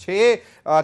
6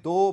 2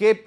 KP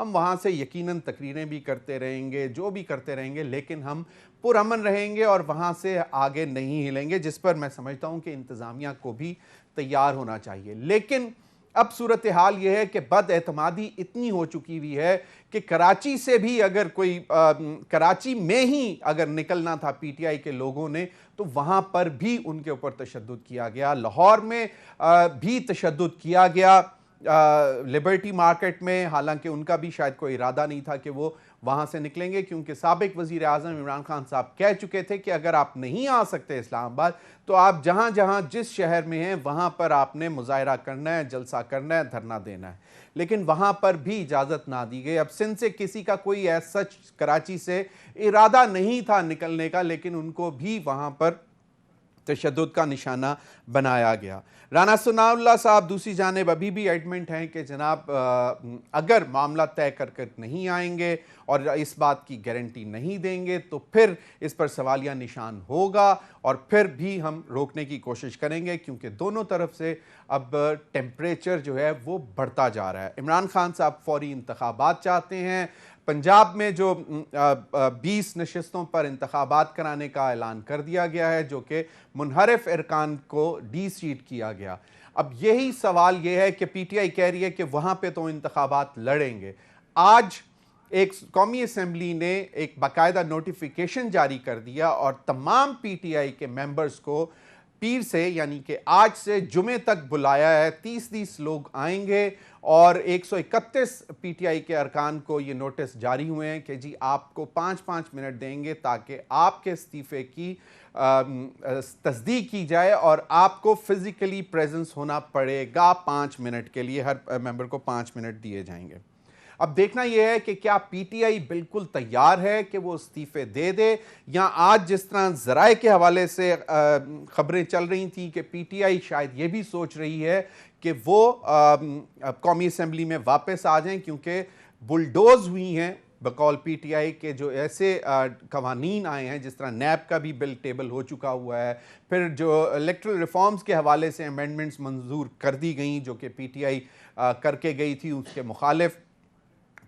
ہم وہاں سے یقیناً تقریریں بھی کرتے رہیں گے، جو بھی کرتے رہیں گے، لیکن ہم پرامن رہیں گے اور وہاں سے آگے نہیں ہلیں گے، جس پر میں سمجھتا ہوں کہ انتظامیہ کو بھی تیار ہونا چاہیے۔ لیکن اب صورتحال یہ ہے کہ بد اعتمادی اتنی ہو چکی ہوئی ہے کہ کراچی سے بھی اگر کوئی کراچی میں ہی اگر نکلنا تھا پی ٹی آئی کے لوگوں نے تو وہاں پر بھی ان کے اوپر تشدد کیا گیا، لاہور میں بھی تشدد کیا گیا، لبرٹی مارکیٹ میں، حالانکہ ان کا بھی شاید کوئی ارادہ نہیں تھا کہ وہ وہاں سے نکلیں گے، کیونکہ سابق وزیر اعظم عمران خان صاحب کہہ چکے تھے کہ اگر آپ نہیں آ سکتے اسلام آباد تو آپ جہاں جہاں جس شہر میں ہیں وہاں پر آپ نے مظاہرہ کرنا ہے، جلسہ کرنا ہے، دھرنا دینا ہے، لیکن وہاں پر بھی اجازت نہ دی گئی۔ اب سندھ سے کسی کا کوئی ایسا کراچی سے ارادہ نہیں تھا نکلنے کا، لیکن ان کو بھی وہاں پر تشدد کا نشانہ بنایا گیا۔ رانا ثناء اللہ صاحب دوسری جانب ابھی بھی ایڈمنٹ ہیں کہ جناب اگر معاملہ طے کر نہیں آئیں گے اور اس بات کی گارنٹی نہیں دیں گے تو پھر اس پر سوالیہ نشان ہوگا اور پھر بھی ہم روکنے کی کوشش کریں گے، کیونکہ دونوں طرف سے اب ٹیمپریچر جو ہے وہ بڑھتا جا رہا ہے۔ عمران خان صاحب فوری انتخابات چاہتے ہیں، پنجاب میں جو 20 نشستوں پر انتخابات کرانے کا اعلان کر دیا گیا ہے، جو کہ منحرف ارکان کو ڈی سیٹ کیا گیا۔ اب یہی سوال یہ ہے کہ پی ٹی آئی کہہ رہی ہے کہ وہاں پہ تو انتخابات لڑیں گے۔ آج ایک قومی اسمبلی نے ایک باقاعدہ نوٹیفیکیشن جاری کر دیا اور تمام پی ٹی آئی کے ممبرز کو پیر سے یعنی کہ آج سے جمعے تک بلایا ہے، 30 لوگ آئیں گے اور 131 پی ٹی آئی کے ارکان کو یہ نوٹس جاری ہوئے ہیں کہ جی آپ کو 5 منٹ دیں گے تاکہ آپ کے استعفے کی تصدیق کی جائے اور آپ کو فزیکلی پریزنس ہونا پڑے گا 5 منٹ کے لیے، ہر ممبر کو 5 منٹ دیے جائیں گے۔ اب دیکھنا یہ ہے کہ کیا پی ٹی آئی بالکل تیار ہے کہ وہ استعفے دے یا آج جس طرح ذرائع کے حوالے سے خبریں چل رہی تھیں کہ پی ٹی آئی شاید یہ بھی سوچ رہی ہے کہ وہ قومی اسمبلی میں واپس آ جائیں، کیونکہ بلڈوز ہوئی ہیں بقول پی ٹی آئی کے جو ایسے قوانین آئے ہیں، جس طرح نیب کا بھی بل ٹیبل ہو چکا ہوا ہے، پھر جو الیکٹرل ریفارمز کے حوالے سے امینڈمنٹس منظور کر دی گئیں جو کہ پی ٹی آئی کر کے گئی تھی اس کے مخالف،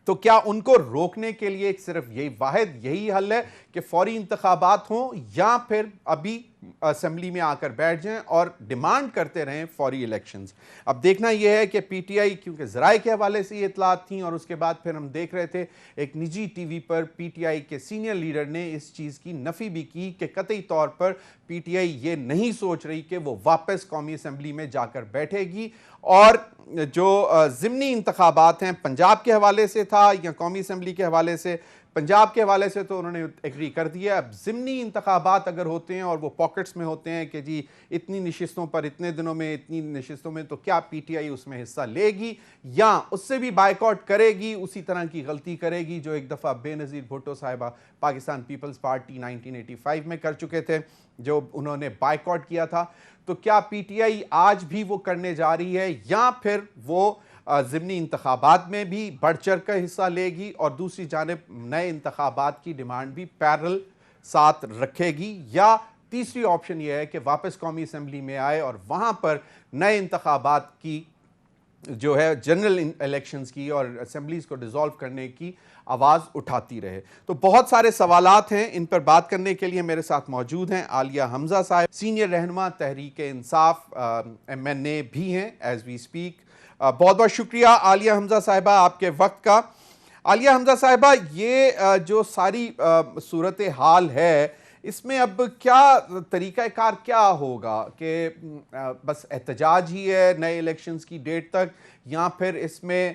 تو کیا ان کو روکنے کے لیے صرف یہی حل ہے کہ فوری انتخابات ہوں یا پھر ابھی اسمبلی میں آ کر بیٹھ جائیں اور ڈیمانڈ کرتے رہیں فوری الیکشنز؟ اب دیکھنا یہ ہے کہ پی ٹی آئی کیونکہ ذرائع کے حوالے سے یہ اطلاعات تھیں اور اس کے بعد پھر ہم دیکھ رہے تھے ایک نجی T V per P T I کے سینئر لیڈر نے اس چیز کی نفی بھی کی کہ قطعی طور پر پی ٹی آئی یہ نہیں سوچ رہی کہ وہ واپس قومی اسمبلی میں جا کر بیٹھے گی، اور جو ضمنی انتخابات ہیں پنجاب کے حوالے سے تھا یا قومی اسمبلی کے حوالے سے، پنجاب کے حوالے سے تو انہوں نے ایگری کر دیا۔ اب ضمنی انتخابات اگر ہوتے ہیں اور وہ پاکٹس میں ہوتے ہیں کہ جی اتنی نشستوں پر اتنے دنوں میں اتنی نشستوں میں، تو کیا پی ٹی آئی اس میں حصہ لے گی یا اس سے بھی بائیکاٹ کرے گی، اسی طرح کی غلطی کرے گی جو ایک دفعہ بے نظیر بھٹو صاحبہ پاکستان پیپلز پارٹی 1985 میں کر چکے تھے، جو انہوں نے بائیکاٹ کیا تھا؟ تو کیا پی ٹی آئی آج بھی وہ کرنے جا رہی ہے یا پھر وہ ضمنی انتخابات میں بھی بڑھ چڑھ کر حصہ لے گی اور دوسری جانب نئے انتخابات کی ڈیمانڈ بھی پیرل ساتھ رکھے گی، یا تیسری آپشن یہ ہے کہ واپس قومی اسمبلی میں آئے اور وہاں پر نئے انتخابات کی جو ہے جنرل الیکشنز کی اور اسمبلیز کو ڈیزالو کرنے کی آواز اٹھاتی رہے؟ تو بہت سارے سوالات ہیں، ان پر بات کرنے کے لیے میرے ساتھ موجود ہیں عالیہ حمزہ صاحب، سینئر رہنما تحریک انصاف ایم این اے بھی ہیں ایز وی اسپیک۔ بہت بہت شکریہ عالیہ حمزہ صاحبہ آپ کے وقت کا۔ عالیہ حمزہ صاحبہ، یہ جو ساری صورتحال ہے اس میں اب کیا طریقہ کار کیا ہوگا کہ بس احتجاج ہی ہے نئے الیکشنز کی ڈیٹ تک، یا پھر اس میں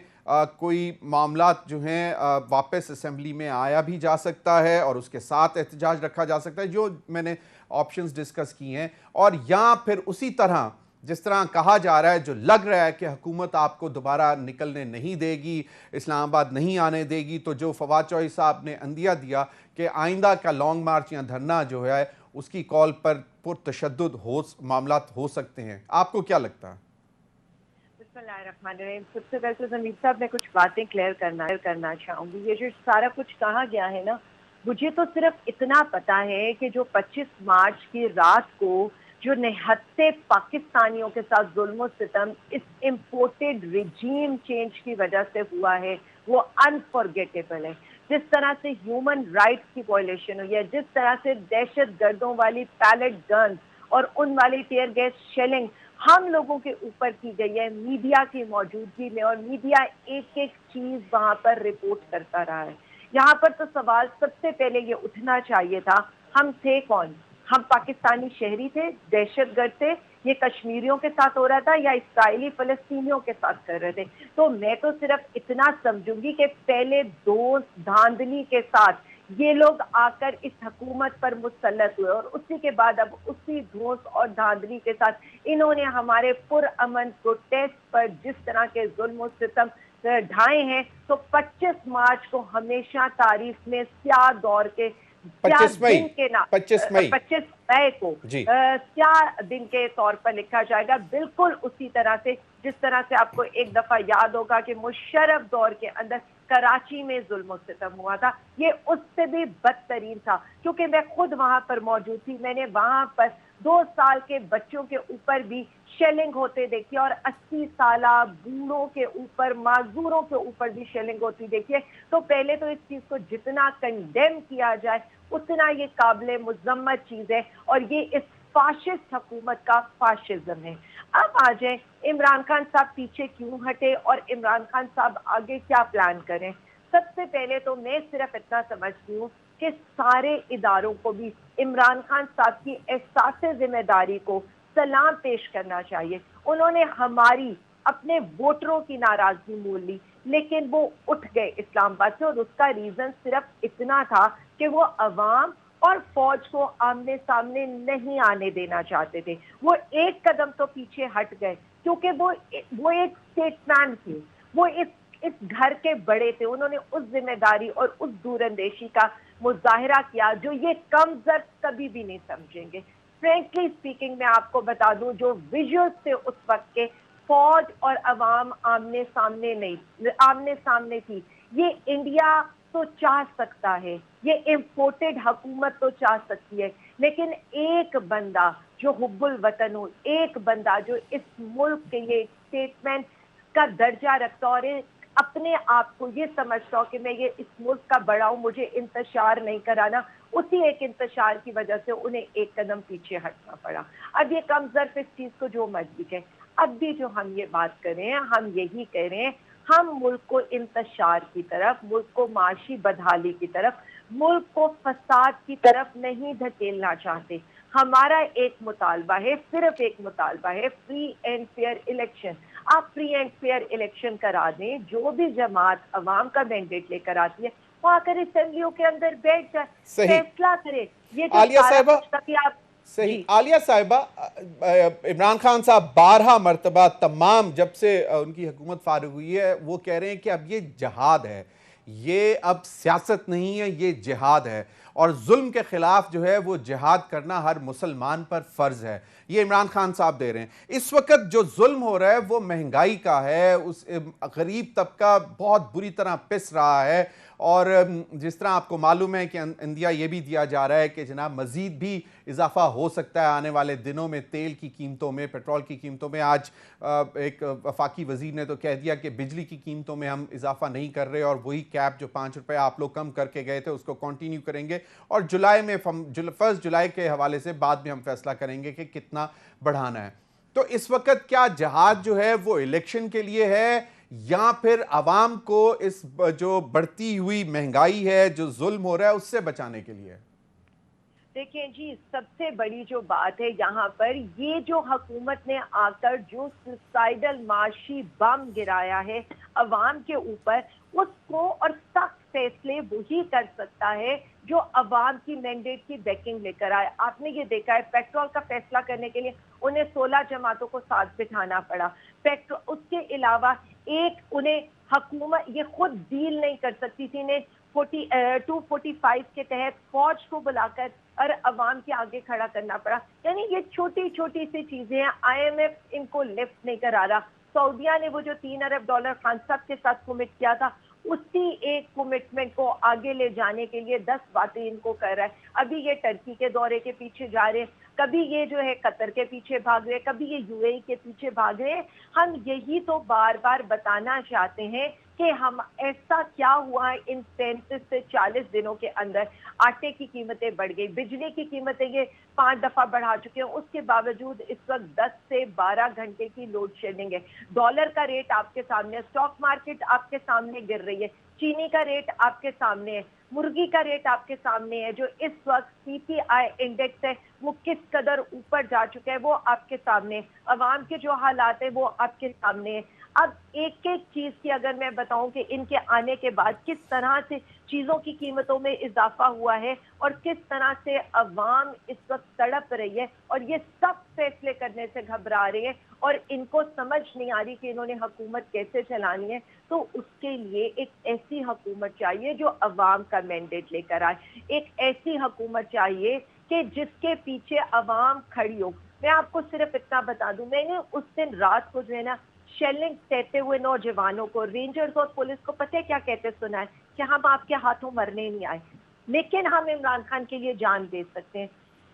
کوئی معاملات جو ہیں واپس اسمبلی میں آیا بھی جا سکتا ہے اور اس کے ساتھ احتجاج رکھا جا سکتا ہے جو میں نے آپشنز ڈسکس کی ہیں، اور یا پھر اسی طرح جس طرح کہا جا رہا ہے، جو لگ رہا ہے کہ حکومت آپ کو دوبارہ نکلنے نہیں دے گی، اسلام آباد نہیں آنے دے گی، تو جو فواد چوہدری صاحب نے عندیہ دیا کہ آئندہ کا لانگ مارچ یا دھرنا جو ہے اس کی کال پر پرتشدد معاملات ہو سکتے ہیں، آپ کو کیا لگتا ہے؟ بسم اللہ الرحمن الرحیم۔ سب سے پہلے تو زمین صاحب میں کچھ باتیں کلیئر کرنا چاہوں گی۔ یہ جو سارا کچھ کہا گیا ہے نا، مجھے تو صرف اتنا پتا ہے کہ جو 25 مارچ کی رات کو جو نہتے پاکستانیوں کے ساتھ ظلم و ستم اس امپورٹڈ ریجیم چینج کی وجہ سے ہوا ہے وہ انفارگیٹیبل ہے. جس طرح سے ہیومن رائٹس کی وائلیشن ہوئی ہے, جس طرح سے دہشت گردوں والی پیلٹ گنز اور ان والی ٹیئر گیس شیلنگ ہم لوگوں کے اوپر کی گئی ہے میڈیا کی موجودگی میں, اور میڈیا ایک ایک چیز وہاں پر رپورٹ کرتا رہا ہے. یہاں پر تو سوال سب سے پہلے یہ اٹھنا چاہیے تھا, ہم تھے کون؟ ہم پاکستانی شہری تھے, دہشت گرد تھے, یہ کشمیریوں کے ساتھ ہو رہا تھا یا اسرائیلی فلسطینیوں کے ساتھ کر رہے تھے؟ تو میں تو صرف اتنا سمجھوں گی کہ پہلے دوست دھاندلی کے ساتھ یہ لوگ آ کر اس حکومت پر مسلط ہوئے, اور اسی کے بعد اب اسی دوست اور دھاندلی کے ساتھ انہوں نے ہمارے پرامن پروٹیسٹ پر جس طرح کے ظلم و ستم ڈھائے ہیں, تو 25 مارچ کو ہمیشہ تاریخ میں سیاہ دور کے 25 مئی کو سیاہ دن کے طور پر لکھا جائے گا. بالکل اسی طرح سے جس طرح سے آپ کو ایک دفعہ یاد ہوگا کہ مشرف دور کے اندر کراچی میں ظلم و ستم ہوا تھا, یہ اس سے بھی بدترین تھا, کیونکہ میں خود وہاں پر موجود تھی. میں نے وہاں پر 2 سال کے بچوں کے اوپر بھی شیلنگ ہوتے دیکھی اور 80 سالہ بوڑھوں کے اوپر, معذوروں کے اوپر بھی شیلنگ ہوتی دیکھی ہے. تو پہلے تو اس چیز کو جتنا کنڈیم کیا جائے اتنا یہ قابل مذمت چیز ہے, اور یہ اس فاشسٹ حکومت کا فاشزم ہے. اب آ جائیں عمران خان صاحب پیچھے کیوں ہٹے اور عمران خان صاحب آگے کیا پلان کریں. سب سے پہلے تو میں صرف اتنا سمجھتی ہوں کہ سارے اداروں کو بھی عمران خان صاحب کی احساس ذمہ داری کو سلام پیش کرنا چاہیے. انہوں نے ہماری اپنے ووٹروں کی ناراضگی مول لی, لیکن وہ اٹھ گئے اسلام آباد سے, اور اس کا ریزن صرف اتنا تھا کہ وہ عوام اور فوج کو آمنے سامنے نہیں آنے دینا چاہتے تھے. وہ ایک قدم تو پیچھے ہٹ گئے کیونکہ وہ ایک اسٹیٹ مین تھے, وہ اس گھر کے بڑے تھے. انہوں نے اس ذمہ داری اور اس دور اندیشی کا مظاہرہ کیا جو یہ کم ضرب کبھی بھی نہیں سمجھیں گے. فرینکلی اسپیکنگ میں آپ کو بتا دوں, جو ویژولز تھے اس وقت کے, فوج اور عوام آمنے سامنے تھی. یہ انڈیا تو چاہ سکتا ہے, یہ امپورٹڈ حکومت تو چاہ سکتی ہے, لیکن ایک بندہ جو حب الوطن ہو, ایک بندہ جو اس ملک کے لیے اسٹیٹمنٹ کا درجہ رکھتا اور اپنے آپ کو یہ سمجھتا ہو کہ میں یہ اس ملک کا بڑا ہوں, مجھے انتشار نہیں کرانا, اسی ایک انتشار کی وجہ سے انہیں ایک قدم پیچھے ہٹنا پڑا. اب یہ کم ظرف اس چیز کو جو مرضی کہیں, اب بھی جو ہم یہ بات کر رہے ہیں ہم یہی کہہ رہے ہیں, ہم ملک کو انتشار کی طرف, ملک کو معاشی بدحالی کی طرف, ملک کو فساد کی طرف نہیں دھکیلنا چاہتے. ہمارا ایک مطالبہ ہے, صرف ایک مطالبہ ہے, فری اینڈ فیئر الیکشن. آپ فری اینڈ فیئر الیکشن کرا دیں, جو بھی جماعت عوام کا مینڈیٹ لے کر آتی ہے وہ آ کر اسمبلیوں کے اندر بیٹھ جائے, فیصلہ کرے. یہ جو سارا کچھ آپ صحیح. عالیہ صاحبہ, عمران خان صاحب 12 مرتبہ تمام جب سے ان کی حکومت فارغ ہوئی ہے وہ کہہ رہے ہیں کہ اب یہ جہاد ہے, یہ اب سیاست نہیں ہے, یہ جہاد ہے, اور ظلم کے خلاف جو ہے وہ جہاد کرنا ہر مسلمان پر فرض ہے. یہ عمران خان صاحب دے رہے ہیں. اس وقت جو ظلم ہو رہا ہے وہ مہنگائی کا ہے, اس غریب طبقہ بہت بری طرح پس رہا ہے, اور جس طرح آپ کو معلوم ہے کہ اندیا یہ بھی دیا جا رہا ہے کہ جناب مزید بھی اضافہ ہو سکتا ہے آنے والے دنوں میں تیل کی قیمتوں میں, پیٹرول کی قیمتوں میں. آج ایک وفاقی وزیر نے تو کہہ دیا کہ بجلی کی قیمتوں میں ہم اضافہ نہیں کر رہے, اور وہی کیپ جو 5 روپے آپ لوگ کم کر کے گئے تھے اس کو کنٹینیو کریں گے, اور جولائی میں 1 جولائی کے حوالے سے بعد میں ہم فیصلہ کریں گے کہ کتنا بڑھانا ہے. تو اس وقت کیا جہاد جو ہے وہ الیکشن کے لیے ہے, یا پھر عوام کو اس جو بڑھتی ہوئی مہنگائی ہے, جو ظلم ہو رہا ہے, اس سے بچانے کے لیے؟ دیکھیں جی, سب سے بڑی جو بات ہے یہاں پر, یہ جو حکومت نے آ کر جو سوسائیڈل معاشی بم گرایا ہے عوام کے اوپر, اس کو اور سخت فیصلے وہی کر سکتا ہے جو عوام کی مینڈیٹ کی بیکنگ لے کر آئے. آپ نے یہ دیکھا ہے پیٹرول کا فیصلہ کرنے کے لیے انہیں 16 جماعتوں کو ساتھ بٹھانا پڑا. اس کے علاوہ انہیں حکومت یہ خود ڈیل نہیں کر سکتی تھی, انہیں 245 کے تحت فوج کو بلا کر اور عوام کے آگے کھڑا کرنا پڑا. یعنی یہ چھوٹی چھوٹی سی چیزیں ہیں, IMF ان کو لفٹ نہیں کرا رہا. سعودیہ نے وہ جو $3 ارب خان صاحب کے ساتھ کمٹ کیا تھا اسی ایک کمٹمنٹ کو آگے لے جانے کے لیے 10 باتیں ان کو کر رہا ہے. ابھی یہ ٹرکی کے دورے کے پیچھے جا رہے ہیں, کبھی یہ جو ہے قطر کے پیچھے بھاگ رہے, کبھی یہ یو اے ای کے پیچھے بھاگ رہے. ہم یہی تو بار بار بتانا چاہتے ہیں کہ ہم ایسا کیا ہوا ہے ان 35 سے 40 دنوں کے اندر. آٹے کی قیمتیں بڑھ گئی, بجلی کی قیمتیں یہ 5 دفعہ بڑھا چکے ہیں, اس کے باوجود اس وقت 10 سے 12 گھنٹے کی لوڈ شیڈنگ ہے. ڈالر کا ریٹ آپ کے سامنے ہے, اسٹاک مارکیٹ آپ کے سامنے گر رہی ہے, چینی کا ریٹ آپ کے سامنے ہے, مرغی کا ریٹ آپ کے سامنے ہے, جو اس وقت سی پی آئی انڈیکس ہے وہ کس قدر اوپر جا چکا ہے وہ آپ کے سامنے ہے, عوام کے جو حالات ہیں وہ آپ کے سامنے ہے. اب ایک ایک چیز کی اگر میں بتاؤں کہ ان کے آنے کے بعد کس طرح سے چیزوں کی قیمتوں میں اضافہ ہوا ہے اور کس طرح سے عوام اس وقت تڑپ رہی ہے, اور یہ سب فیصلے کرنے سے گھبرا رہے ہیں اور ان کو سمجھ نہیں آ رہی کہ انہوں نے حکومت کیسے چلانی ہے. تو اس کے لیے ایک ایسی حکومت چاہیے جو عوام کا مینڈیٹ لے کر آئے, ایک ایسی حکومت چاہیے کہ جس کے پیچھے عوام کھڑی ہو. میں آپ کو صرف اتنا بتا دوں, میں نے اس دن رات کو جو ہے نا شیلنگ کہتے ہوئے نوجوانوں کو, رینجرز اور پولیس کو پتہ کیا کہتے سنا ہے کہ ہم آپ کے ہاتھوں مرنے نہیں آئے, لیکن ہم عمران خان کے لیے جان دے سکتے ہیں.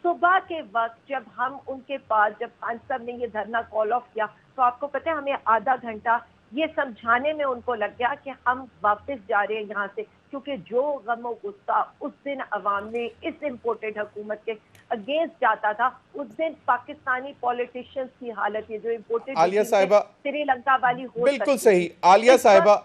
صبح کے وقت جب ہم ان کے پاس, جب خان صاحب نے یہ دھرنا کال آف کیا تو آپ کو پتہ ہے ہمیں آدھا گھنٹہ یہ سمجھانے میں ان کو لگ گیا کہ ہم واپس جا رہے ہیں یہاں سے, کیونکہ جو غم و غصہ اس دن عوام نے اس امپورٹڈ حکومت کے اگینسٹ جاتا تھا, اس دن پاکستانی پولیٹیشینز کی حالت یہ جو امپورٹڈ عالیہ صاحبہ سری لنکا والی ہو بالکل صحیح. عالیہ صاحبہ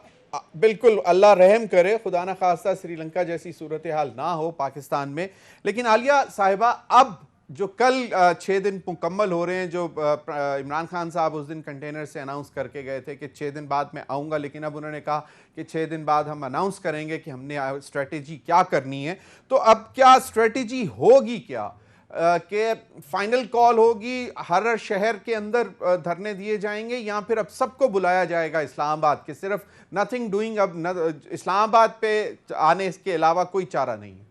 بالکل اللہ رحم کرے, خدا نہ خواستہ سری لنکا جیسی صورتحال نہ ہو پاکستان میں. لیکن عالیہ صاحبہ اب جو کل 6 دن مکمل ہو رہے ہیں, جو عمران خان صاحب اس دن کنٹینر سے اناؤنس کر کے گئے تھے کہ 6 دن بعد میں آؤں گا, لیکن اب انہوں نے کہا کہ 6 دن بعد ہم اناؤنس کریں گے کہ ہم نے اسٹریٹجی کیا کرنی ہے. تو اب کیا اسٹریٹجی ہوگی, کیا کہ فائنل کال ہوگی, ہر شہر کے اندر دھرنے دیے جائیں گے, یا پھر اب سب کو بلایا جائے گا اسلام آباد کے صرف نتھنگ ڈوئنگ, اب اسلام آباد پہ آنے اس کے علاوہ کوئی چارہ نہیں ہے؟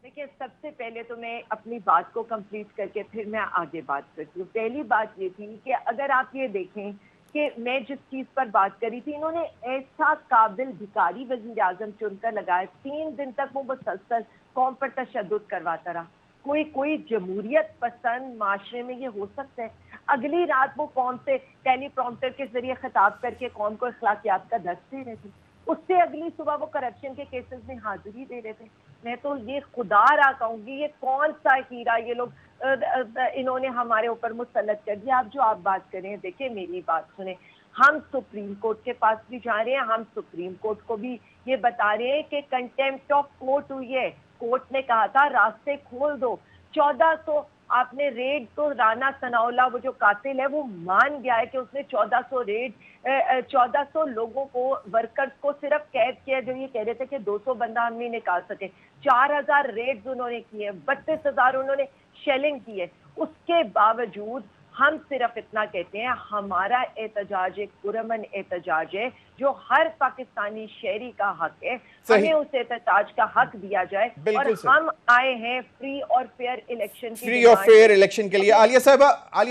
دیکھیں, سب سے پہلے تو میں اپنی بات کو کمپلیٹ کر کے پھر میں آگے بات کرتی ہوں. پہلی بات یہ تھی کہ اگر آپ یہ دیکھیں کہ میں جس چیز پر بات کری تھی, انہوں نے ایسا قابل بھکاری وزیر اعظم چن کر لگایا, 3 دن تک وہ مسلسل قوم پر تشدد کرواتا رہا. کوئی جمہوریت پسند معاشرے میں یہ ہو سکتا ہے؟ اگلی رات وہ قوم سے ٹیلی پرومپٹر کے ذریعے خطاب کر کے قوم کو اخلاقیات کا درس دے رہے تھے. اس سے اگلی صبح وہ کرپشن کے کیسز میں حاضری دے رہے تھے. میں تو یہ خدا را کہوں گی, یہ کون سا ہیرا یہ لوگ انہوں نے ہمارے اوپر مسلط کر دیا. آپ جو آپ بات کریں, دیکھیں میری بات سنیں, ہم سپریم کورٹ کے پاس بھی جا رہے ہیں, ہم سپریم کورٹ کو بھی یہ بتا رہے ہیں کہ کنٹیمپٹ آف کورٹ ہوئی ہے. کورٹ نے کہا تھا راستے کھول دو. 1400 آپ نے ریڈ, تو رانا ثناء اللہ وہ جو قاتل ہے وہ مان گیا ہے کہ اس نے 1400 ریڈ 1400 لوگوں کو, ورکرز کو صرف قید کیا, جو یہ کہہ رہے تھے کہ 200 بندہ ہم نہیں نکال سکے. 4000 ریڈز انہوں نے کیے, 32,000 انہوں نے شیلنگ کی ہے. اس کے باوجود ہم صرف اتنا کہتے ہیں, ہمارا احتجاج ایک پرامن احتجاج ہے جو ہر پاکستانی شہری کا حق ہے, ہمیں اس احتجاج کا حق دیا جائے, اور ہم آئے ہیں فری اور فیئر الیکشن فری اور فیئر الیکشن کے لیے. عالیہ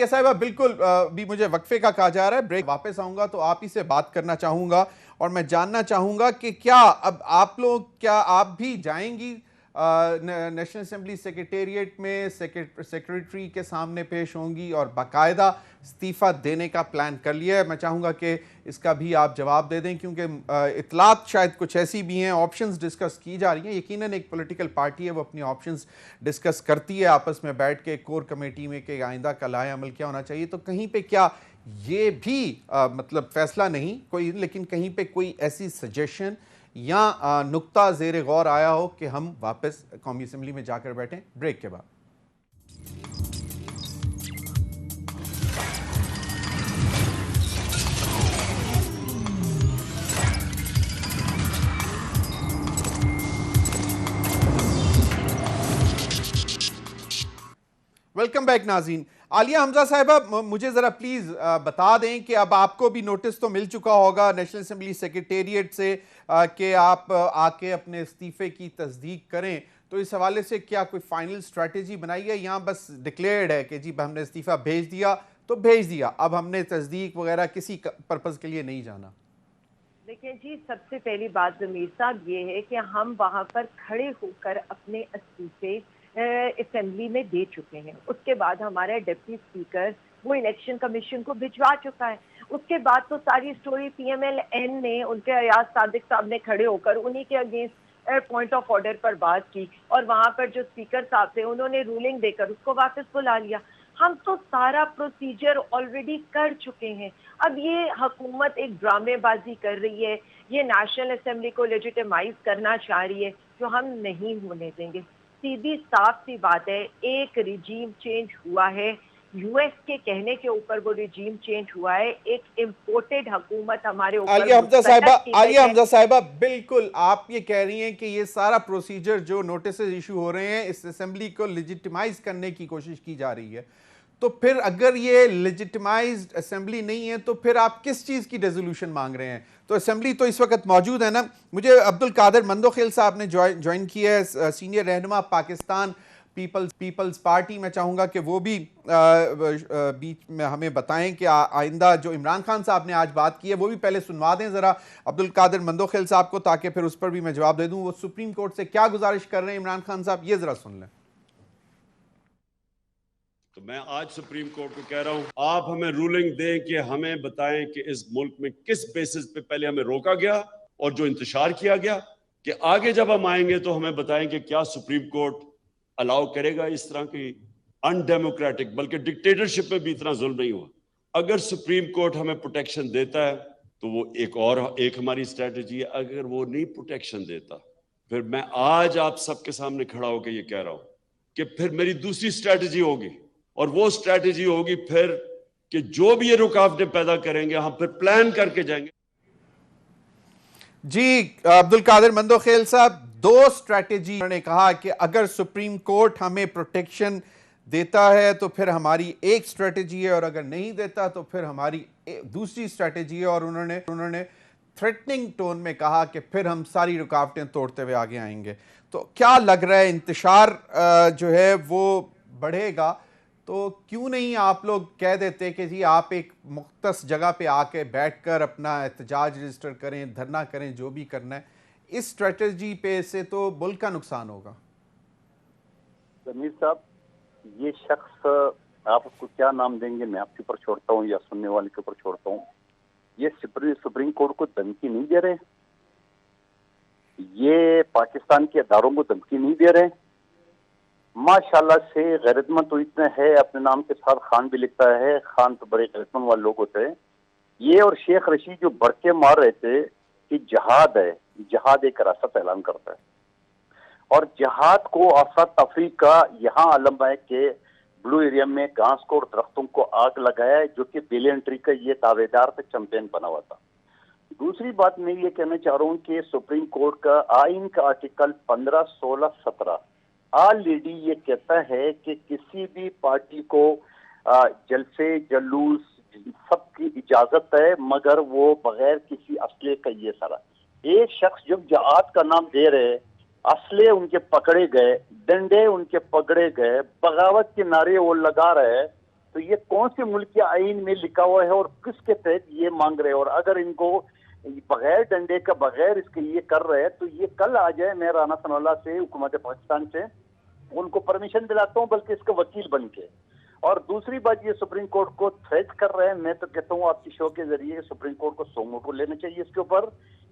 صاحبہ بالکل بھی مجھے وقفے کا کہا جا رہا ہے, بریک, واپس آؤں گا تو آپ ہی سے بات کرنا چاہوں گا اور میں جاننا چاہوں گا کہ کیا اب آپ لوگ, کیا آپ بھی جائیں گی نیشنل اسمبلی سیکریٹریٹ میں, سیکریٹری کے سامنے پیش ہوں گی اور باقاعدہ استعفیٰ دینے کا پلان کر لیا ہے؟ میں چاہوں گا کہ اس کا بھی آپ جواب دے دیں, کیونکہ اطلاعات شاید کچھ ایسی بھی ہیں, آپشنز ڈسکس کی جا رہی ہیں. یقیناً ایک پولیٹیکل پارٹی ہے, وہ اپنی آپشنز ڈسکس کرتی ہے آپس میں بیٹھ کے کور کمیٹی میں کہ آئندہ کا لائحہ عمل کیا ہونا چاہیے. تو کہیں پہ کیا یہ بھی مطلب فیصلہ نہیں کوئی, لیکن کہیں پہ کوئی ایسی سجیشن یا نقطہ زیر غور آیا ہو کہ ہم واپس قومی اسمبلی میں جا کر بیٹھیں؟ بریک کے بعد. ویلکم بیک ناظرین. عالیہ حمزہ صاحبہ, مجھے ذرا پلیز بتا دیں کہ اب آپ کو بھی نوٹس تو مل چکا ہوگا نیشنل اسمبلی سیکریٹریٹ سے کہ آپ آ کے اپنے استعفے کی تصدیق کریں, تو اس حوالے سے کیا کوئی فائنل اسٹریٹجی بنائی ہے, یہاں بس ڈکلیئرڈ ہے کہ جی ہم نے استعفیٰ بھیج دیا تو بھیج دیا, اب ہم نے تصدیق وغیرہ کسی پرپز کے لیے نہیں جانا؟ دیکھیں جی، سب سے پہلی بات ضمیر صاحب یہ ہے کہ ہم وہاں پر کھڑے ہو کر اپنے استعفے اسمبلی میں دے چکے ہیں. اس کے بعد ہمارا ڈپٹی اسپیکر وہ الیکشن کمیشن کو بھجوا چکا ہے. اس کے بعد تو ساری story P M L N نے ان کے ایاز صادق صاحب نے کھڑے ہو کر انہی کے اگینسٹ پوائنٹ آف آرڈر پر بات کی اور وہاں پر جو اسپیکر صاحب تھے انہوں نے رولنگ دے کر اس کو واپس بلا لیا. ہم تو سارا پروسیجر آلریڈی کر چکے ہیں. اب یہ حکومت ایک ڈرامے بازی کر رہی ہے, یہ نیشنل اسمبلی کو لیجیٹیمائز کرنا چاہ رہی ہے, جو ہم نہیں ہونے دیں گے. سیدھی صاف سی بات ہے, ایک ریجیم چینج ہوا ہے, یو ایس کے کہنے کے اوپر وہ ریجیم چینج ہوا ہے, ایک امپورٹڈ حکومت ہمارے اوپر عالیہ حمزہ صاحبہ بالکل آپ یہ کہہ رہی ہیں کہ یہ سارا پروسیجر جو نوٹسز ایشو ہو رہے ہیں اس اسمبلی کو لیجیٹیمائز کرنے کی کوشش کی جا رہی ہے. تو پھر اگر یہ لیجیٹیمائزڈ اسمبلی نہیں ہے تو پھر آپ کس چیز کی ریزولوشن مانگ رہے ہیں؟ تو اسمبلی تو اس وقت موجود ہے نا. مجھے عبدالقادر مندوخیل صاحب نے جوائن کیا ہے, سینئر رہنما پاکستان پیپلز پارٹی. میں چاہوں گا کہ وہ بھی بیچ میں ہمیں بتائیں کہ آئندہ جو عمران خان صاحب نے آج بات کی ہے وہ بھی پہلے سنوا دیں ذرا عبدالقادر مندوخیل صاحب کو, تاکہ پھر اس پر بھی میں جواب دے دوں. وہ سپریم کورٹ سے کیا گزارش کر رہے ہیں عمران خان صاحب, یہ ذرا سن لیں. تو میں آج سپریم کورٹ کو کہہ رہا ہوں, آپ ہمیں رولنگ دیں کہ ہمیں بتائیں کہ اس ملک میں کس بیسس پہ پہلے ہمیں روکا گیا اور جو انتشار کیا گیا, کہ آگے جب ہم آئیں گے تو ہمیں بتائیں کہ کیا سپریم کورٹ الاؤ کرے گا اس طرح کی ان ڈیموکریٹک, بلکہ ڈکٹیٹرشپ میں بھی اتنا ظلم نہیں ہوا. اگر سپریم کورٹ ہمیں پروٹیکشن دیتا ہے تو وہ ایک ہماری اسٹریٹجی ہے. اگر وہ نہیں پروٹیکشن دیتا, پھر میں آج آپ سب کے سامنے کھڑا ہو کے یہ کہہ رہا ہوں کہ پھر میری دوسری اسٹریٹجی ہوگی, اور وہ اسٹریٹجی ہوگی پھر کہ جو بھی یہ رکاوٹیں پیدا کریں گے ہم پھر پلان کر کے جائیں گے. جی عبدالقادر مندوخیل صاحب, دو اسٹریٹجی انہوں نے کہا کہ اگر سپریم کورٹ ہمیں پروٹیکشن دیتا ہے تو پھر ہماری ایک اسٹریٹجی ہے, اور اگر نہیں دیتا تو پھر ہماری دوسری اسٹریٹجی ہے. اور انہوں نے تھریٹننگ ٹون میں کہا کہ پھر ہم ساری رکاوٹیں توڑتے ہوئے آگے آئیں گے. تو کیا لگ رہا ہے انتشار جو ہے وہ بڑھے گا, تو کیوں نہیں آپ لوگ کہہ دیتے کہ جی آپ ایک مختص جگہ پہ آ کے بیٹھ کر اپنا احتجاج رجسٹر کریں, دھرنا کریں, جو بھی کرنا ہے. اس اسٹریٹجی پہ سے تو ملک کا نقصان ہوگا. ضمیر صاحب, یہ شخص آپ اس کو کیا نام دیں گے میں آپ کے اوپر چھوڑتا ہوں یا سننے والے کے اوپر چھوڑتا ہوں. یہ سپریم کورٹ کو دھمکی نہیں دے رہے, یہ پاکستان کے اداروں کو دھمکی نہیں دے رہے. ماشاءاللہ سے غیرت مند تو اتنا ہے, اپنے نام کے ساتھ خان بھی لکھتا ہے, خان تو بڑے غیرت مند والے لوگ ہوتے ہیں. یہ اور شیخ رشید جو بڑکے مار رہے تھے کہ جہاد ہے, جہاد ایک راست اعلان کرتا ہے, اور جہاد کو افراد تفریح کا یہاں علم ہے کہ بلو ایریا میں گھاس کو اور درختوں کو آگ لگایا ہے, جو کہ بیل انٹری کا یہ دعوے دار سے چیمپئن بنا ہوا تھا. دوسری بات میں یہ کہنا چاہ رہا ہوں کہ سپریم کورٹ کا آئین کا آرٹیکل 15, 16, 17 آلریڈی یہ کہتا ہے کہ کسی بھی پارٹی کو جلسے جلوس سب کی اجازت ہے, مگر وہ بغیر کسی اسلحے کا. یہ سارا ایک شخص جب جہاد کا نام دے رہے, اسلحے ان کے پکڑے گئے, ڈنڈے ان کے پکڑے گئے, بغاوت کے نعرے وہ لگا رہے, تو یہ کون سے ملک کے آئین میں لکھا ہوا ہے اور کس کے تحت یہ مانگ رہے؟ اور اگر ان کو بغیر ڈنڈے کا بغیر اس کے یہ کر رہے تو یہ کل آ جائے, میں رانا ثناء اللہ سے حکومت پاکستان سے ان کو پرمیشن دلاتا ہوں, بلکہ اس کا وکیل بن کے. اور دوسری بات, یہ سپریم کورٹ کو تھریٹ کر رہے ہیں. میں تو کہتا ہوں آپ کی شو کے ذریعے سپریم کورٹ کو سو موٹو لینا چاہیے اس کے اوپر.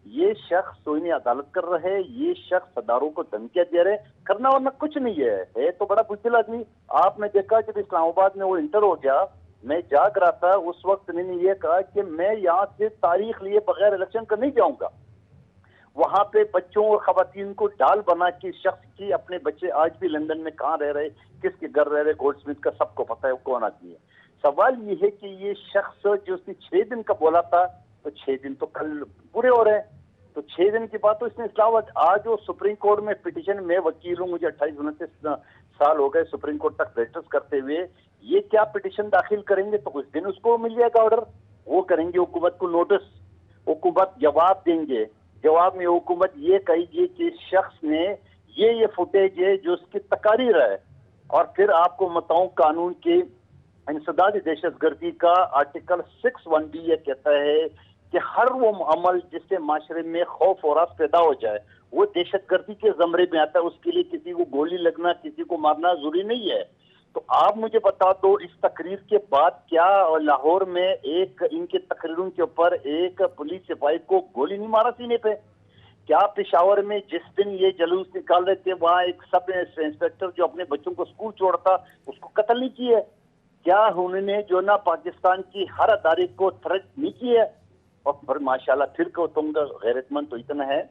یہ شخص توہین عدالت کر رہے, یہ شخص اداروں کو دھمکیاں دے رہے, کرنا ورنہ کچھ نہیں ہے تو بڑا بزدل آدمی. آپ نے دیکھا جب اسلام آباد میں وہ انٹر ہو گیا, میں جاگ رہا تھا اس وقت, میں نے یہ کہا کہ میں یہاں سے تاریخ لیے بغیر الیکشن کا نہیں جاؤں گا. وہاں پہ بچوں اور خواتین کو ڈال بنا کے شخص کی, اپنے بچے آج بھی لندن میں کہاں رہ رہے, کس کے گھر رہ رہے, گولڈ سمتھ کا سب کو پتا ہے وہ کون آدمی ہے. سوال یہ ہے کہ یہ شخص جو اس نے 6 دن کا بولا تھا, تو 6 دن تو کل پورے ہو رہے ہیں, تو 6 دن کے بعد تو اس نے اصلاح. آج وہ سپریم کورٹ میں پٹیشن, میں وکیل ہوں, مجھے 28-29 سال ہو گئے سپریم کورٹ تک پریکٹس کرتے ہوئے. یہ کیا پٹیشن داخل کریں گے تو کچھ دن اس کو مل جائے گا آرڈر, وہ کریں گے حکومت کو نوٹس, حکومت جواب دیں گے. جواب میں حکومت یہ کہے گی کہ اس شخص نے یہ فوٹیج ہے جو اس کی تقاریر ہے. اور پھر آپ کو بتاؤں, قانون کے انسداد دہشت گردی کا آرٹیکل 6(1)B یہ کہتا ہے کہ ہر وہ عمل جس سے معاشرے میں خوف و راس پیدا ہو جائے وہ دہشت گردی کے زمرے میں آتا ہے. اس کے لیے کسی کو گولی لگنا، کسی کو مارنا ضروری نہیں ہے. تو آپ مجھے بتا دو اس تقریر کے بعد کیا لاہور میں ایک ان کے تقریروں کے اوپر ایک پولیس سپاہی کو گولی نہیں مارا سینے پہ؟ کیا پشاور میں جس دن یہ جلوس نکال رہے تھے وہاں ایک سب انسپیکٹر جو اپنے بچوں کو اسکول چھوڑتا اس کو قتل نہیں کیا ہے؟ کیا انہوں نے جو نا پاکستان کی ہر ادارے کو تھرٹ نہیں کیا ہے؟ اور پھر ماشاءاللہ پھر کہ تم کا غیرت مند تو اتنا ہے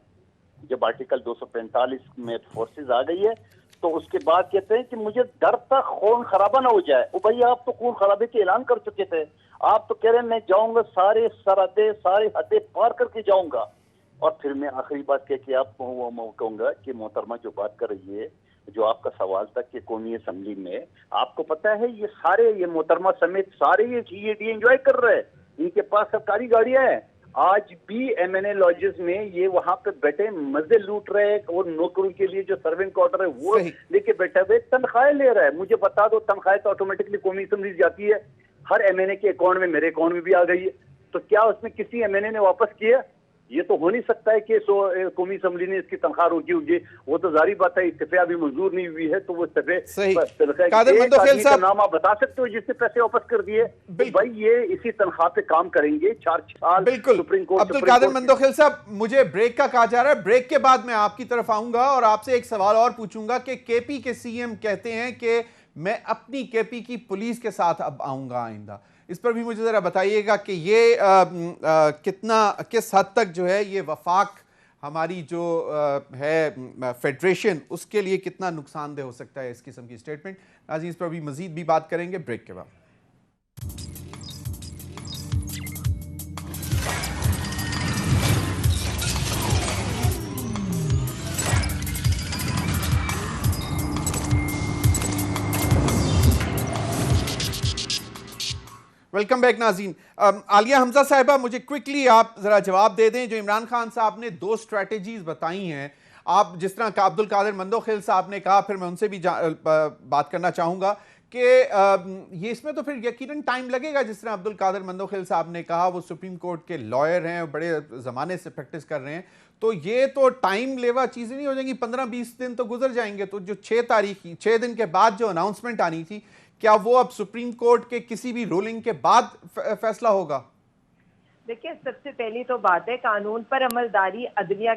جب آرٹیکل 245 میں فورسز آ گئی ہے تو اس کے بعد کہتے ہیں کہ مجھے ڈر تھا خون خرابہ نہ ہو جائے. او بھائی آپ تو خون خرابے کے اعلان کر چکے تھے. آپ تو کہہ رہے ہیں میں جاؤں گا سارے سرحدیں سارے حدیں پار کر کے جاؤں گا. اور پھر میں آخری بات کہہ کے آپ کو وہ کہوں گا کہ محترمہ جو بات کر رہی ہے جو آپ کا سوال تھا کہ قومی اسمبلی میں آپ کو پتا ہے یہ سارے یہ محترمہ سمیت سارے یہ ڈی انجوائے کر رہے ہیں. ان کے پاس سرکاری گاڑیاں ہیں. آج بھی ایم این اے لاجز میں یہ وہاں پہ بیٹھے مزے لوٹ رہے ہیں اور نوکروں کے لیے جو سرونگ کوارٹر ہے وہ لے کے بیٹھے ہوئے تنخواہیں لے رہا ہے. مجھے بتا دو تنخواہیں تو آٹومیٹکلی قومی اسمبلی جاتی ہے. ہر ایم این اے کے اکاؤنٹ میں میرے اکاؤنٹ میں بھی آ گئی ہے. تو کیا اس میں کسی ایم این اے نے واپس کیا؟ یہ تو ہو نہیں سکتا ہے کہ قومی اسمبلی نے اس کی تنخواہ روکی ہوگی. وہ تو ظاہری بات ہے استعفی ابھی منظور نہیں ہوئی ہے تو وہ استعفی کا نام آپ بتا سکتے ہو جس نے پیسے واپس کر دیے؟ بھائی یہ اسی تنخواہ پہ کام کریں گے 4 سال. بالکل عبدالقادر مندوخیل صاحب مجھے بریک کا کہا جا رہا ہے. بریک کے بعد میں آپ کی طرف آؤں گا اور آپ سے ایک سوال اور پوچھوں گا کہ کے پی کے سی ایم کہتے ہیں کہ میں اپنی کے پی کی پولیس کے ساتھ اب آؤں گا آئندہ. اس پر بھی مجھے ذرا بتائیے گا کہ یہ کس حد تک جو ہے یہ وفاق ہماری جو ہے فیڈریشن اس کے لیے کتنا نقصان دہ ہو سکتا ہے اس قسم کی سٹیٹمنٹ. ناظرین اس پر بھی مزید بھی بات کریں گے بریک کے بعد. ویلکم بیک ناظرین. عالیہ حمزہ صاحبہ مجھے کوئکلی آپ ذرا جواب دے دیں. جو عمران خان صاحب نے 2 اسٹریٹجیز بتائی ہیں آپ جس طرح کا عبدالقادر مندوخیل صاحب نے کہا پھر میں ان سے بھی بات کرنا چاہوں گا کہ یہ اس میں تو پھر یقیناً ٹائم لگے گا. جس طرح عبدالقادر مندوخیل صاحب نے کہا وہ سپریم کورٹ کے لائر ہیں بڑے زمانے سے پریکٹس کر رہے ہیں تو یہ تو ٹائم لیوا چیزیں نہیں ہو جائیں گی. 15-20 دن تو گزر جائیں گے. تو جو 6 دن کے بعد جو اناؤنسمنٹ آنی تھی کیا وہ اب سپریم کورٹ کے کسی بھی رولنگ کے بعد فیصلہ ہوگا؟ دیکھیں سب سے پہلی تو بات ہے قانون پر عملداری عدلیہ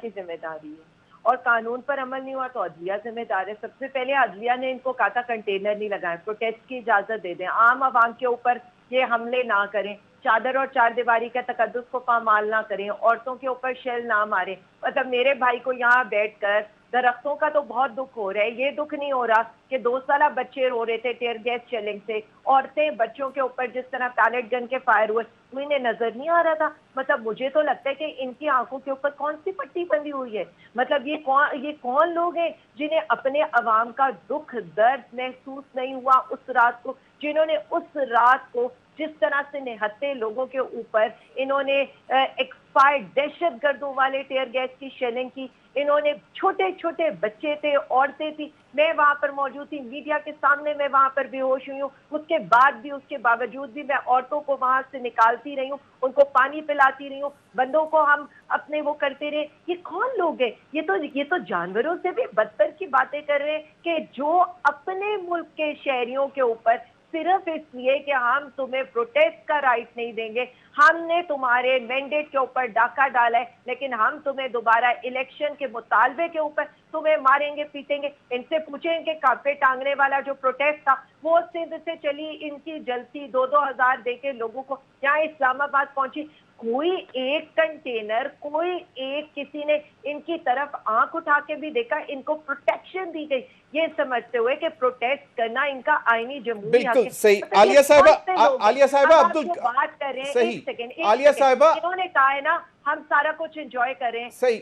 کی ذمہ داری ہے اور قانون پر عمل نہیں ہوا تو عدلیہ ذمہ دار ہے. سب سے پہلے عدلیہ نے ان کو کہا تھا کنٹینر نہیں لگائیں, پروٹیسٹ کی اجازت دے دیں, عام عوام کے اوپر یہ حملے نہ کریں, چادر اور 4 دیواری کا تقدس کو پامال نہ کریں, عورتوں کے اوپر شیل نہ ماریں. مطلب میرے بھائی کو یہاں بیٹھ کر درختوں کا تو بہت دکھ ہو رہا ہے. یہ دکھ نہیں ہو رہا کہ 2 سالہ بچے رو رہے تھے ٹیئر گیس شیلنگ سے, عورتیں بچوں کے اوپر جس طرح پیلٹ گن کے فائر ہوئے تو انہیں نظر نہیں آ رہا تھا. مطلب مجھے تو لگتا ہے کہ ان کی آنکھوں کے اوپر کون سی پٹی بندھی ہوئی ہے. مطلب یہ کون لوگ ہیں جنہیں اپنے عوام کا دکھ درد محسوس نہیں ہوا اس رات کو, جنہوں نے اس رات کو جس طرح سے نہتے لوگوں کے اوپر انہوں نے ایکسپائرڈ دہشت گردوں والے ٹیئر گیس کی شیلنگ کی. انہوں نے چھوٹے چھوٹے بچے تھے, عورتیں تھی, میں وہاں پر موجود تھی, میڈیا کے سامنے میں وہاں پر بے ہوش ہوئی ہوں. اس کے بعد بھی اس کے باوجود بھی میں عورتوں کو وہاں سے نکالتی رہی ہوں, ان کو پانی پلاتی رہی ہوں, بندوں کو ہم اپنے وہ کرتے رہے. یہ کون لوگ ہیں؟ یہ تو جانوروں سے بھی بدتر کی باتیں کر رہے ہیں کہ جو اپنے ملک کے شہریوں کے اوپر صرف اس لیے کہ ہم تمہیں پروٹیسٹ کا رائٹ نہیں دیں گے, ہم نے تمہارے مینڈیٹ کے اوپر ڈاکہ ڈالا ہے لیکن ہم تمہیں دوبارہ الیکشن کے مطالبے کے اوپر تمہیں ماریں گے پیٹیں گے. ان سے پوچھیں کہ کانپے ٹانگنے والا جو پروٹیسٹ تھا وہ سندھ سے چلی, ان کی جلتی 2,000 دے کے لوگوں کو یہاں اسلام آباد پہنچی. کوئی ایک کنٹینر, کوئی ایک کسی نے ان کی طرف آنکھ اٹھا کے بھی دیکھا؟ ان کو پروٹیکشن دی گئی یہ سمجھتے ہوئے کہ پروٹیسٹ کرنا ان کا آئینی جمہوری حق ہے. بالکل صحیح. عالیہ صاحبہ بات کر رہے ہیں, صحیح. ایک سیکنڈ, عالیہ صاحبہ انہوں نے کہا ہے نا ہم سارا کچھ انجوائے کر رہے ہیں. صحیح.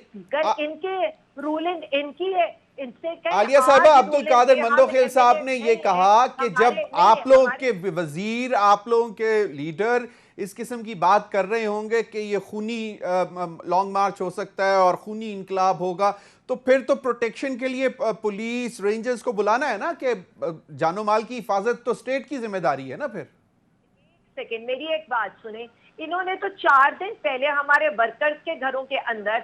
ان کے رولنگ ان کی ہے. عالیہ صاحبہ عبدالقادر مندوخیل صاحب نے یہ کہا کہ جب آپ لوگوں کے وزیر, آپ لوگوں کے لیڈر اس قسم کی بات کر رہے ہوں گے کہ یہ خونی لانگ مارچ ہو سکتا ہے اور خونی انقلاب ہوگا تو پھر تو پروٹیکشن کے لیے پولیس رینجرز کو بلانا ہے نا, کہ جان و مال کی حفاظت تو اسٹیٹ کی ذمہ داری ہے نا. پھر سیکنڈ میری ایک بات سنیں, انہوں نے تو 4 دن پہلے ہمارے ورکرز کے گھروں کے اندر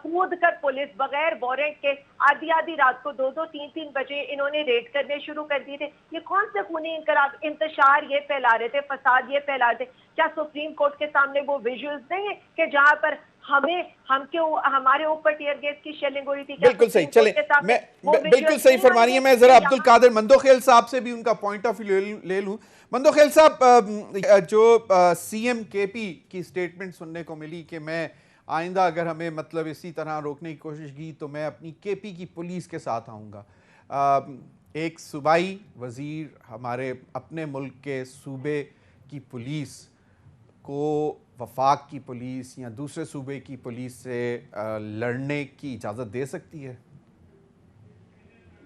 کود کر پولیس بغیر وارنٹ کے آدھی آدھی رات کو 2-2 3-3 بجے انہوں نے ریڈ کرنے شروع کر دیے تھے. یہ کون سے خونی انقلاب انتشار یہ پھیلا رہے تھے, فساد یہ پھیلا رہے تھے. کیا سپریم کورٹ کے سامنے وہ ویژولز نہیں ہیں کہ جہاں پر ہمارے اوپر ٹیئر گیس کی شیلنگ ہوئی تھی؟ بالکل صحیح. چلیں بالکل صحیح فرما رہی ہیں. میں ذرا عبدالقادر مندوخیل صاحب سے بھی ان کا پوائنٹ آف ویو لے لوں. مندوخیل صاحب, جو سی ایم کے پی کی سٹیٹمنٹ سننے کو ملی کہ میں آئندہ اگر ہمیں مطلب اسی طرح روکنے کی کوشش کی تو میں اپنی کے پی کی پولیس کے ساتھ آؤں گا. ایک صوبائی وزیر ہمارے اپنے ملک کے صوبے کی پولیس کو وفاق کی پولیس یا دوسرے صوبے کی پولیس سے لڑنے کی اجازت دے سکتی ہے؟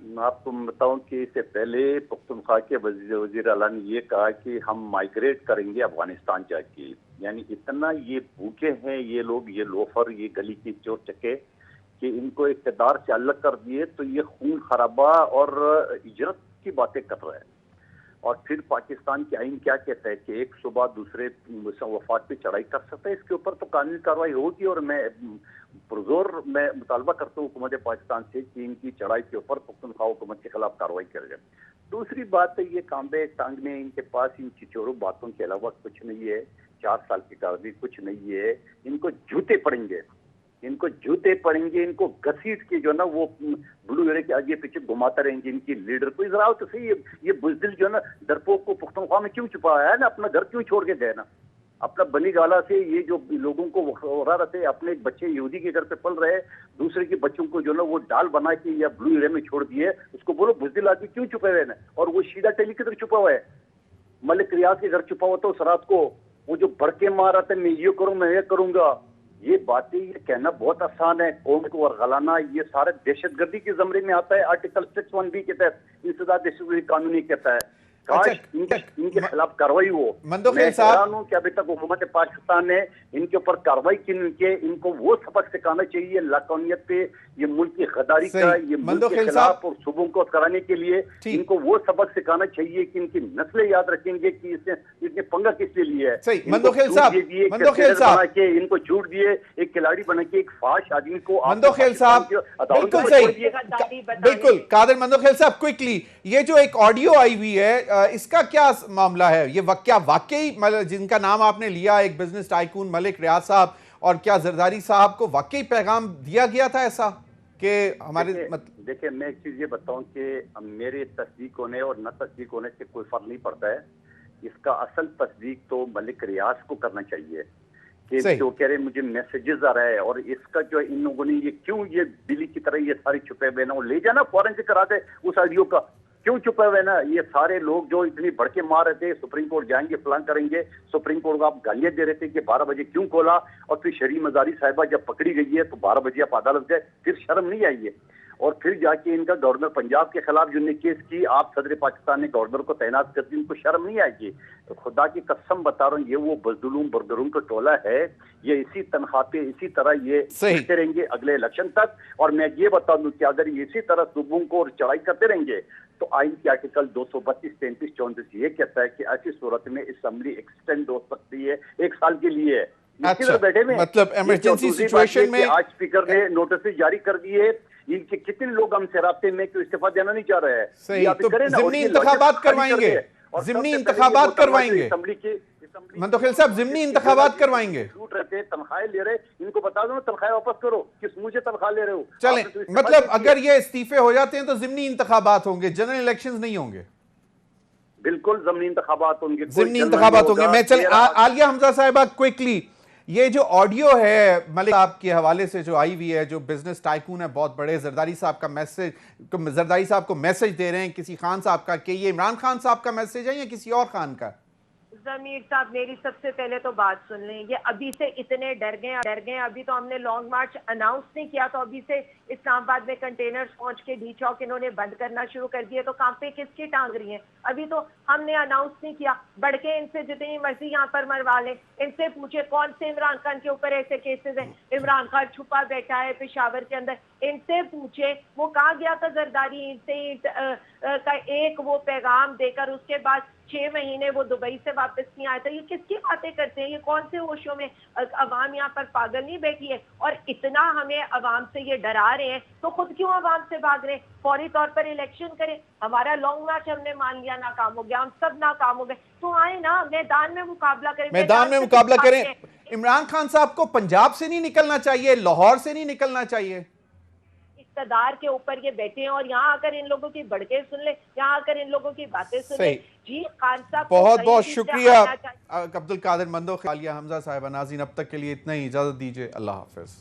میں آپ کو بتاؤں کہ اس سے پہلے پختونخوا کے وزیر اعلیٰ نے یہ کہا کہ ہم مائیگریٹ کریں گے افغانستان جا کے. یعنی اتنا یہ بھوکے ہیں یہ لوگ, یہ لوفر, یہ گلی کے چور چکے, کہ ان کو اقتدار سے الگ کر دیے تو یہ خون خرابہ اور ہجرت کی باتیں کر رہے ہیں. اور پھر پاکستان کے آئین کیا کہتا ہے کہ ایک صوبہ دوسرے وفاق پہ چڑھائی کر سکتا ہے. اس کے اوپر تو قانونی کارروائی ہوگی, اور میں پرزور میں مطالبہ کرتا ہوں حکومت پاکستان سے کہ ان کی چڑھائی کے اوپر پختونخوا حکومت کے خلاف کارروائی کرے جائے. دوسری بات ہے یہ کانبے ٹانگ میں ان کے پاس ان چچورو باتوں کے علاوہ کچھ نہیں ہے. 4 سال کی کارروائی کچھ نہیں ہے. ان کو جوتے پڑیں گے, ان کو جوتے پڑیں گے, ان کو گھسیٹ کے جو نا وہ بلو ایرے کے آگے پیچھے گھماتا رہیں گے ان کی لیڈر کو. ذرا تو صحیح, یہ بزدل جو نا ڈرپوک کو پختونخوا میں کیوں چھپایا ہے نا, اپنا گھر کیوں چھوڑ کے گئے نا, اپنا بنی گالا سے یہ جو لوگوں کو ہو رہا رہتے, اپنے بچے یہودی کے گھر پہ پل رہے, دوسرے کے بچوں کو جو نا وہ ڈال بنا کے یا بلو ایرے میں چھوڑ دیے. اس کو بولو بزدل آدمی کیوں چھپے ہوئے نا. اور وہ شیدہ ٹیلی کی طرف چھپا ہوا ہے, ملک ریاض کے گھر چھپا ہوا تھا اس رات کو, وہ جو بڑکے مار رہا تھا میں یہ کروں میں یہ کروں گا. یہ باتیں یہ کہنا بہت آسان ہے, قوم کو ورغلانا یہ سارے دہشت گردی کے زمرے میں آتا ہے. آرٹیکل 6(1)(b) کے تحت انسداد دہشت گردی قانونی کہتا ہے. کاش ان کے خلاف کاروائی ہو. میں حیران ہوں کہ ابھی تک حکومت پاکستان نے ان کے اوپر کاروائی کی نہیں کی. ان کو وہ سبق سکھانا چاہیے لاقانونیت پہ, یہ ملک کی غداری کا, یہ ملک کے خلاف اور صوبوں کو کرانے کے لیے ان کو وہ سبق سکھانا چاہیے کہ ان کی نسلیں یاد رکھیں گے کہ اس نے پنگا کس لیے لیا ہے. مندوخیل صاحب ان کو چھوٹ دیے, ایک کھلاڑی بنا کے ایک فاش آدمی کو. مندوخیل صاحب بالکل صحیح, بالکل قادر مندوخیل صاحب کوئکلی, یہ جو ایک آڈیو آئی ہوئی ہے اس کا کیا معاملہ ہے؟ یہ کیا واقعی جن کا نام آپ نے لیا ایک بزنس ٹائکون ملک ریاض صاحب, اور کیا زرداری صاحب کو واقعی پیغام دیا گیا تھا ایسا کہ ہمارے دیکھیں میں ایک چیز یہ بتاؤں کہ میرے تصدیق ہونے اور نہ تصدیق ہونے سے کوئی فرق نہیں پڑتا ہے. اس کا اصل تصدیق تو ملک ریاض کو کرنا چاہیے کہ جو کہہ رہے مجھے میسیجز آ رہا ہے, اور اس کا جو ان لوگوں نے یہ کیوں یہ بلی کی طرح یہ ساری چھپے ہوئے نا, وہ لے جانا فورن سے کرا دے اس آڈیو کا. کیوں چھپے ہوئے نا یہ سارے لوگ جو اتنی بڑکے مار رہے تھے سپریم کورٹ جائیں گے فلان کریں گے, سپریم کورٹ کو آپ گالیاں دے رہے تھے کہ 12 بجے کیوں کھولا, اور پھر شریع مزاری صاحبہ جب پکڑی گئی ہے تو 12 بجے آپ عدالت گئے, پھر شرم نہیں آئی ہے. اور پھر جا کے ان کا گورنر پنجاب کے خلاف جو نے کیس کی, آپ صدر پاکستان نے گورنر کو تعینات کر دی, ان کو شرم نہیں آئے گی. خدا کی قسم بتا رہا ہوں یہ وہ بزدلوں برگروں کا ٹولہ ہے, یہ اسی تنخواہ پہ اسی طرح یہ کرتے رہیں گے اگلے الیکشن تک. اور میں یہ بتا دوں کہ اگر یہ اسی طرح صوبوں کو چڑھائی کرتے رہیں گے تو آئین کی آرٹیکل 232, 33, 34 یہ کہتا ہے کہ ایسی صورت میں اسمبلی ایکسٹینڈ ہو سکتی ہے 1 سال کے لیے. بیٹھے میں مطلب ایمرجنسی سچویشن میں آج اسپیکر نے نوٹس جاری کر دیے, ان کے کتنے لوگ ہم سے رابطے میں کہ استعفیٰ دینا نہیں چاہ رہے ہیں. صحیح, تو ضمنی انتخابات کروائیں گے, ضمنی انتخابات کروائیں گے. مندوخیل صاحب ضمنی انتخابات کروائیں گے. لوٹ رہے تھے, تنخواہیں لے رہے, ان کو بتا دو تنخواہیں واپس کرو, کس منہ سے تنخواہ لے رہے ہو. چلیں مطلب اگر یہ استعفے ہو جاتے ہیں تو ضمنی انتخابات ہوں گے, جنرل الیکشنز نہیں ہوں گے. بالکل ضمنی انتخابات ہوں گے, ضمنی انتخابات ہوں گے. میں چلیں عالیہ حمزہ صاحبہ کوئکلی, یہ جو آڈیو ہے ملک صاحب کے حوالے سے جو آئی ہوئی ہے, جو بزنس ٹائکون ہے بہت بڑے, زرداری صاحب کا میسج, زرداری صاحب کو میسج دے رہے ہیں کسی خان صاحب کا, کہ یہ عمران خان صاحب کا میسج ہے یا کسی اور خان کا؟ ضمیر صاحب میری سب سے پہلے تو بات سن لیں, یہ ابھی سے اتنے ڈر گئے, ابھی تو ہم نے لانگ مارچ اناؤنس نہیں کیا تو ابھی سے اسلام آباد میں کنٹینرز پہنچ کے ڈی چوک انہوں نے بند کرنا شروع کر دیے، تو کانپے کس کی ٹانگ رہی ہیں؟ ابھی تو ہم نے اناؤنس نہیں کیا، بڑھ کے ان سے جتنی مرضی یہاں پر مروا لیں، ان سے پوچھے کون سے عمران خان کے اوپر ایسے کیسز ہیں، عمران خان چھپا بیٹھا ہے پشاور کے اندر، ان سے پوچھے وہ کہاں گیا تھا زرداری اینٹ سے اینٹ کا ایک وہ پیغام دے کر، اس کے بعد 6 مہینے وہ دبئی سے واپس نہیں آیا تھا۔ یہ کس کی باتیں کرتے ہیں؟ یہ کون سے ہوشوں میں؟ عوام یہاں پر پاگل نہیں بیٹھی ہے؟ اور اتنا ہمیں عوام سے یہ ڈرا رہے ہیں تو خود کیوں عوام سے بھاگ رہے ہیں؟ فوری طور پر الیکشن کریں۔ ہمارا لانگ مارچ ہم نے مان لیا ناکام ہو گیا، ہم سب ناکام ہو گئے، تو آئے نا میدان میں مقابلہ کریں، میدان میں مقابلہ کریں۔ عمران خان صاحب کو پنجاب سے نہیں نکلنا چاہیے، لاہور سے نہیں نکلنا چاہیے؟ اقتدار کے اوپر یہ بیٹھے ہیں اور یہاں آ کر ان لوگوں کی بڑکیں سن لیں، یہاں آ کر ان لوگوں کی باتیں سن لیں۔ جی خان صاحب بہت بہت شکریہ عبدالقادر مندو، خالیہ حمزہ صاحبہ۔ ناظرین اب تک کے لیے اتنا ہی، اجازت دیجیے، اللہ حافظ۔